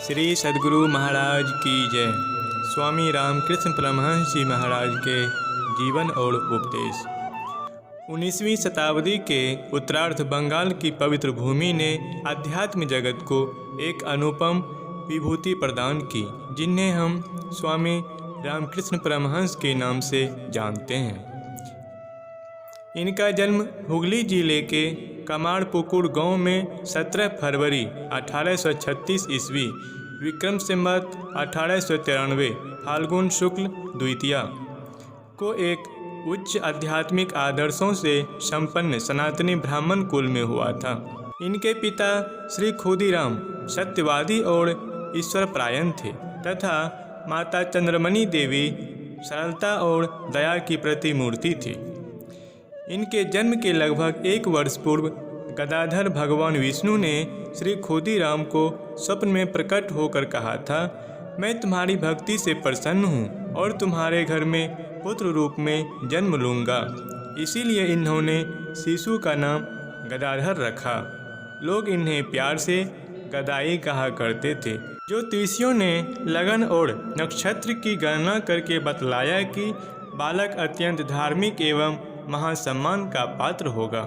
श्री सद्गुरु महाराज की जय। स्वामी रामकृष्ण परमहंस जी महाराज के जीवन और उपदेश। 19वीं शताब्दी के उत्तरार्ध बंगाल की पवित्र भूमि ने आध्यात्म जगत को एक अनुपम विभूति प्रदान की, जिन्हें हम स्वामी रामकृष्ण परमहंस के नाम से जानते हैं। इनका जन्म हुगली जिले के कमारपुकुर गांव में 17 फरवरी 1836 ईस्वी विक्रम संवत 1893 फाल्गुन शुक्ल द्वितीया को एक उच्च आध्यात्मिक आदर्शों से संपन्न सनातनी ब्राह्मण कुल में हुआ था। इनके पिता श्री खुदीराम सत्यवादी और ईश्वर परायण थे तथा माता चंद्रमणि देवी सरलता और दया की प्रतिमूर्ति थी। इनके जन्म के लगभग 1 वर्ष पूर्व गदाधर भगवान विष्णु ने श्री खुदीराम को स्वप्न में प्रकट होकर कहा था, मैं तुम्हारी भक्ति से प्रसन्न हूँ और तुम्हारे घर में पुत्र रूप में जन्म लूँगा। इसीलिए इन्होंने शिशु का नाम गदाधर रखा। लोग इन्हें प्यार से गदाई कहा करते थे। ज्योतिषियों ने लगन और नक्षत्र की गणना करके बतलाया कि बालक अत्यंत धार्मिक एवं महासम्मान का पात्र होगा।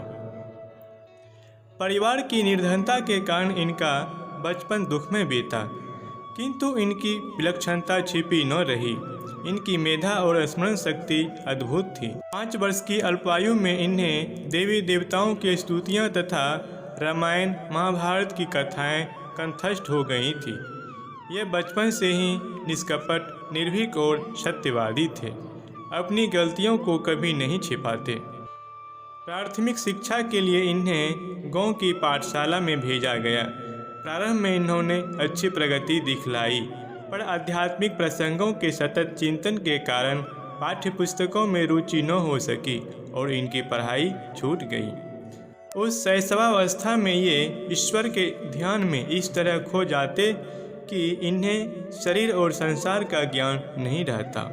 परिवार की निर्धनता के कारण इनका बचपन दुख में बीता, किंतु इनकी विलक्षणता छिपी न रही। इनकी मेधा और स्मरण शक्ति अद्भुत थी। 5 वर्ष की अल्पायु में इन्हें देवी देवताओं की स्तुतियाँ तथा रामायण महाभारत की कथाएं कंठस्थ हो गई थी। ये बचपन से ही निष्कपट, निर्भीक और सत्यवादी थे। अपनी गलतियों को कभी नहीं छिपाते। प्राथमिक शिक्षा के लिए इन्हें गांव की पाठशाला में भेजा गया। प्रारंभ में इन्होंने अच्छी प्रगति दिखलाई, पर आध्यात्मिक प्रसंगों के सतत चिंतन के कारण पाठ्य पुस्तकों में रुचि न हो सकी और इनकी पढ़ाई छूट गई। उस शैशवावस्था में ये ईश्वर के ध्यान में इस तरह खो जाते कि इन्हें शरीर और संसार का ज्ञान नहीं रहता।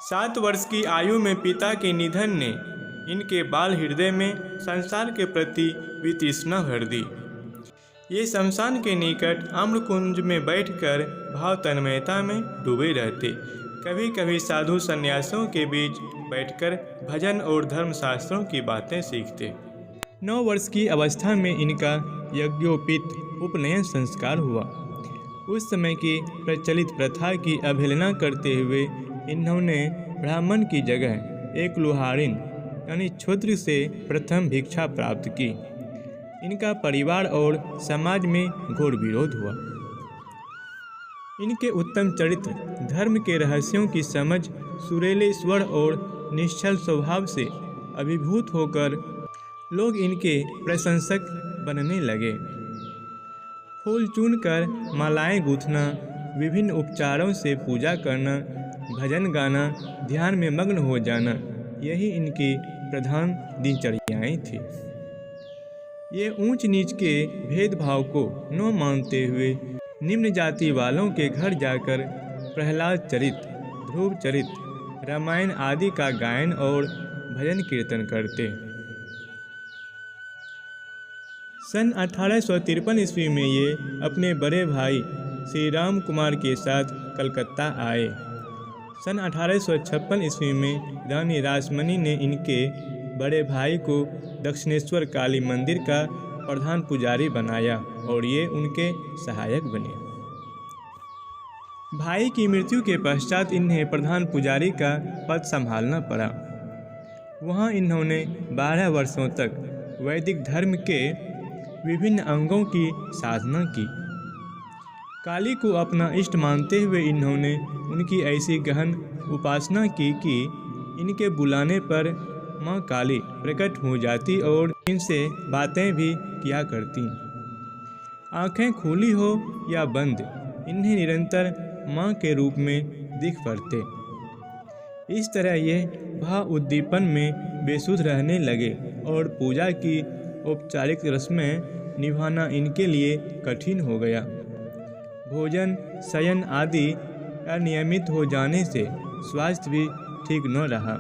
7 वर्ष की आयु में पिता के निधन ने इनके बाल हृदय में संसार के प्रति वितृष्णा भर दी। ये शमशान के निकट आम्रकुंज में बैठकर भाव तन्मयता में डूबे रहते। कभी कभी साधु सन्यासियों के बीच बैठकर भजन और धर्मशास्त्रों की बातें सीखते। 9 वर्ष की अवस्था में इनका यज्ञोपित उपनयन संस्कार हुआ। उस समय की प्रचलित प्रथा की अवहेलना करते हुए इन्होंने ब्राह्मण की जगह एक लुहारिन यानी क्षुद्र से प्रथम भिक्षा प्राप्त की। इनका परिवार और समाज में घोर विरोध हुआ। इनके उत्तम चरित्र, धर्म के रहस्यों की समझ, सुरीले स्वर और निश्चल स्वभाव से अभिभूत होकर लोग इनके प्रशंसक बनने लगे। फूल चुनकर मालाएं गूंथना, विभिन्न उपचारों से पूजा करना, भजन गाना, ध्यान में मग्न हो जाना, यही इनकी प्रधान दिनचर्याएं थी। ये ऊंच नीच के भेदभाव को न मानते हुए निम्न जाति वालों के घर जाकर प्रहलाद चरित, ध्रुव चरित, रामायण आदि का गायन और भजन कीर्तन करते। सन 1853 ईस्वी में ये अपने बड़े भाई श्री राम कुमार के साथ कलकत्ता आए। सन 1856 ईस्वी में रानी रासमणी ने इनके बड़े भाई को दक्षिणेश्वर काली मंदिर का प्रधान पुजारी बनाया और ये उनके सहायक बने। भाई की मृत्यु के पश्चात इन्हें प्रधान पुजारी का पद संभालना पड़ा। वहाँ इन्होंने 12 वर्षों तक वैदिक धर्म के विभिन्न अंगों की साधना की। काली को अपना इष्ट मानते हुए इन्होंने उनकी ऐसी गहन उपासना की कि इनके बुलाने पर माँ काली प्रकट हो जाती और इनसे बातें भी किया करती। आंखें खुली हो या बंद, इन्हें निरंतर माँ के रूप में दिख पड़ते। इस तरह ये भाव उद्दीपन में बेसुध रहने लगे और पूजा की औपचारिक रस्में निभाना इनके लिए कठिन हो गया। भोजन, शयन आदि अनियमित हो जाने से स्वास्थ्य भी ठीक न रहा।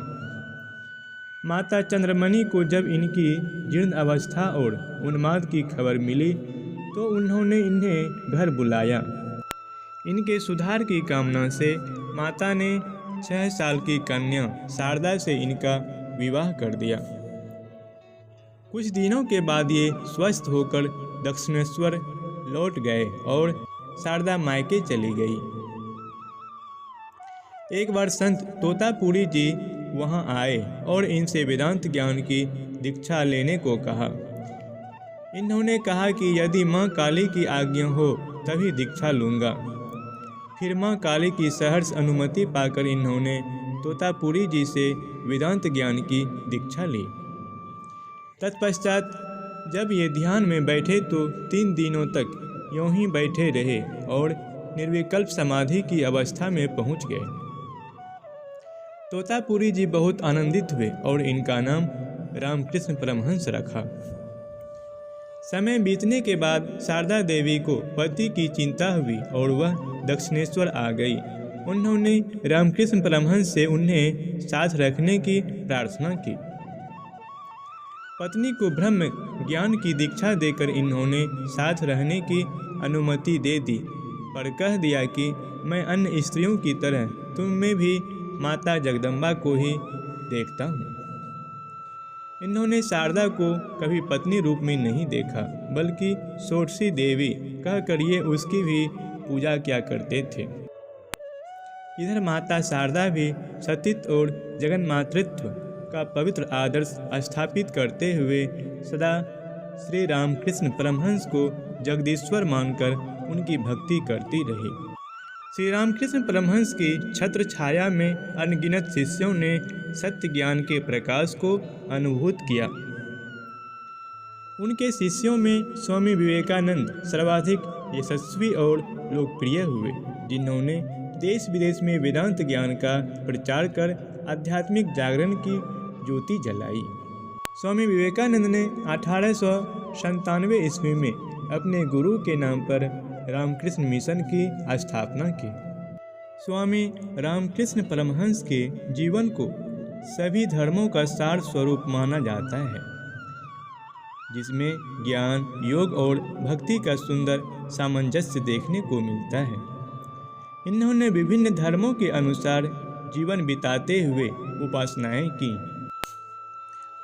माता चंद्रमणि को जब इनकी जीर्ण अवस्था और उन्माद की खबर मिली तो उन्होंने इन्हें घर बुलाया। इनके सुधार की कामना से माता ने 6 साल की कन्या शारदा से इनका विवाह कर दिया। कुछ दिनों के बाद ये स्वस्थ होकर दक्षिणेश्वर लौट गए और शारदा मायके चली गई। एक बार संत तोतापुरी जी वहां आए और इनसे वेदांत ज्ञान की दीक्षा लेने को कहा। इन्होंने कहा कि यदि माँ काली की आज्ञा हो तभी दीक्षा लूँगा। फिर माँ काली की सहर्ष अनुमति पाकर इन्होंने तोतापुरी जी से वेदांत ज्ञान की दीक्षा ली। तत्पश्चात जब ये ध्यान में बैठे तो 3 दिनों तक यूं ही बैठे रहे और निर्विकल्प समाधि की अवस्था में पहुंच गए। तोतापुरी जी बहुत आनंदित हुए और इनका नाम रामकृष्ण परमहंस रखा। समय बीतने के बाद शारदा देवी को पति की चिंता हुई और वह दक्षिणेश्वर आ गई। उन्होंने रामकृष्ण परमहंस से उन्हें साथ रखने की प्रार्थना की। पत्नी को ब्रह्म ज्ञान की दीक्षा देकर इन्होंने साथ रहने की अनुमति दे दी, पर कह दिया कि मैं अन्य स्त्रियों की तरह तुम में भी माता जगदम्बा को ही देखता हूँ। इन्होंने शारदा को कभी पत्नी रूप में नहीं देखा, बल्कि षोडशी देवी कहकर ये उसकी भी पूजा किया करते थे। इधर माता शारदा भी सतीत्व और जगन्मातृत्व का पवित्र आदर्श स्थापित करते हुए सदा श्री रामकृष्ण परमहंस को जगदीश्वर मानकर उनकी भक्ति करती रही। श्री रामकृष्ण परमहंस की छत्र छाया में अनगिनत शिष्यों ने सत्य ज्ञान के प्रकाश को अनुभूत किया। उनके शिष्यों में स्वामी विवेकानंद सर्वाधिक यशस्वी और लोकप्रिय हुए, जिन्होंने देश विदेश में वेदांत ज्ञान का प्रचार कर आध्यात्मिक जागरण की ज्योति जलाई। स्वामी विवेकानंद ने 1897 ईस्वी में अपने गुरु के नाम पर रामकृष्ण मिशन की स्थापना की। स्वामी रामकृष्ण परमहंस के जीवन को सभी धर्मों का सार स्वरूप माना जाता है, जिसमें ज्ञान, योग और भक्ति का सुंदर सामंजस्य देखने को मिलता है। इन्होंने विभिन्न धर्मों के अनुसार जीवन बिताते हुए उपासनाएं की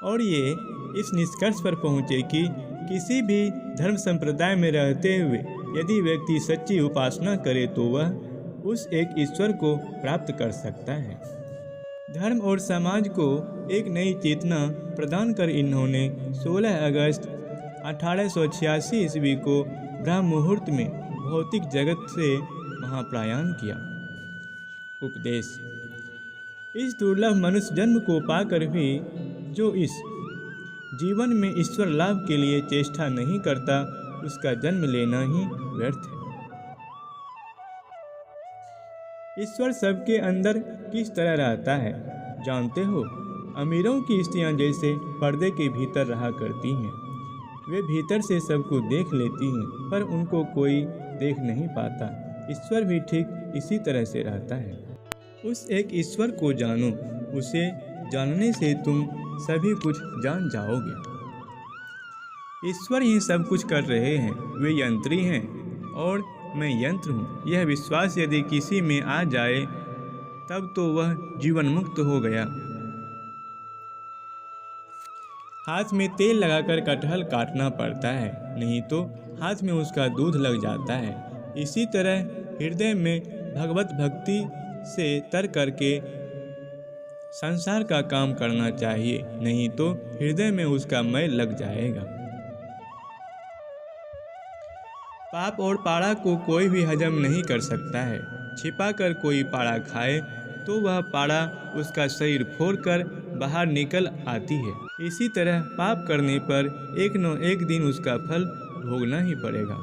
और ये इस निष्कर्ष पर पहुँचे कि किसी भी धर्म संप्रदाय में रहते हुए यदि व्यक्ति सच्ची उपासना करे तो वह उस एक ईश्वर को प्राप्त कर सकता है। धर्म और समाज को एक नई चेतना प्रदान कर इन्होंने 16 अगस्त 1886 ईस्वी को ब्रह्म मुहूर्त में भौतिक जगत से महाप्रयाण किया। उपदेश: इस दुर्लभ मनुष्य जन्म को पाकर भी जो इस जीवन में ईश्वर लाभ के लिए चेष्टा नहीं करता, उसका जन्म लेना ही व्यर्थ है। ईश्वर सबके अंदर किस तरह रहता है जानते हो? अमीरों की स्त्रियां जैसे पर्दे के भीतर रहा करती हैं। वे भीतर से सबको देख लेती हैं, पर उनको कोई देख नहीं पाता। ईश्वर भी ठीक इसी तरह से रहता है। उस एक ईश्वर को जानो, उसे जानने से तुम सभी कुछ जान जाओगे। ईश्वर ही सब कुछ कर रहे हैं, वे यंत्री हैं और मैं यंत्र हूँ। यह विश्वास यदि किसी में आ जाए तब तो वह जीवन मुक्त हो गया। हाथ में तेल लगाकर कटहल काटना पड़ता है, नहीं तो हाथ में उसका दूध लग जाता है। इसी तरह हृदय में भगवत भक्ति से तर करके संसार का काम करना चाहिए, नहीं तो हृदय में उसका मैल लग जाएगा। पाप और पाड़ा को कोई भी हजम नहीं कर सकता है। छिपा कर कोई पाड़ा खाए तो वह पाड़ा उसका शरीर फोड़कर बाहर निकल आती है। इसी तरह पाप करने पर एक न एक दिन उसका फल भोगना ही पड़ेगा।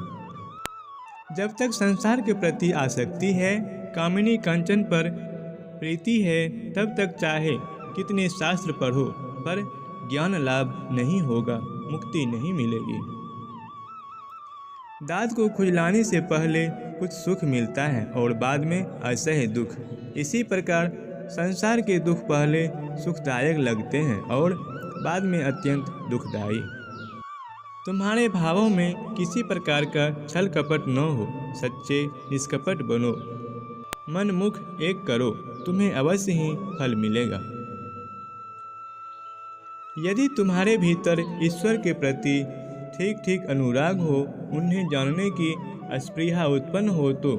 जब तक संसार के प्रति आसक्ति है, कामिनी कंचन पर प्रीति है, तब तक चाहे कितने शास्त्र पढ़ो, पर ज्ञान लाभ नहीं होगा, मुक्ति नहीं मिलेगी। दांत को खुजलाने से पहले कुछ सुख मिलता है और बाद में असह्य दुख। इसी प्रकार संसार के दुख पहले सुखदायक लगते हैं और बाद में अत्यंत दुखदायी। तुम्हारे भावों में किसी प्रकार का छल कपट न हो, सच्चे निष्कपट बनो, मन मुख एक करो, तुम्हें अवश्य ही फल मिलेगा। यदि तुम्हारे भीतर ईश्वर के प्रति ठीक ठीक अनुराग हो, उन्हें जानने की स्पृहा उत्पन्न हो तो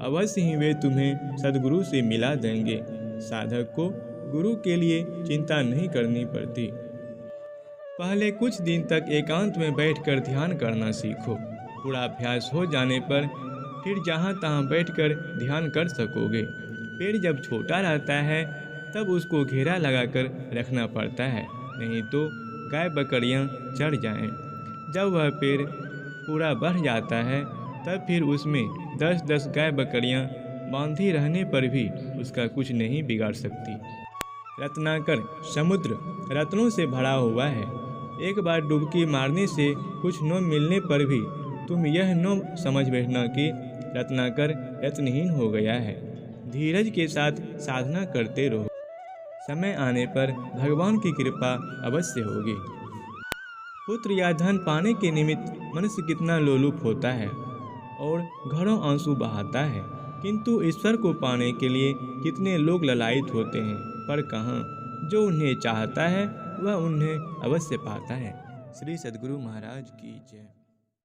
अवश्य ही वे तुम्हें सद्गुरु से मिला देंगे। साधक को गुरु के लिए चिंता नहीं करनी पड़ती। पहले कुछ दिन तक एकांत में बैठकर ध्यान करना सीखो। पूरा अभ्यास हो जाने पर फिर जहाँ तहाँ बैठकर ध्यान कर सकोगे। पेड़ जब छोटा रहता है तब उसको घेरा लगाकर रखना पड़ता है, नहीं तो गाय बकरियाँ चढ़ जाएं। जब वह पेड़ पूरा बढ़ जाता है तब फिर उसमें 10-10 गाय बकरियाँ बांधी रहने पर भी उसका कुछ नहीं बिगाड़ सकती। रत्नाकर समुद्र रत्नों से भरा हुआ है। एक बार डुबकी मारने से कुछ न मिलने पर भी तुम यह न समझ बैठना कि रत्नाकर रत्नहीन हो गया है। धीरज के साथ साधना करते रहो, समय आने पर भगवान की कृपा अवश्य होगी। पुत्र या धन पाने के निमित्त मनुष्य कितना लोलुप होता है और घरों आंसू बहाता है, किंतु ईश्वर को पाने के लिए कितने लोग ललायित होते हैं। पर कहाँ, जो उन्हें चाहता है वह उन्हें अवश्य पाता है। श्री सद्गुरु महाराज की जय।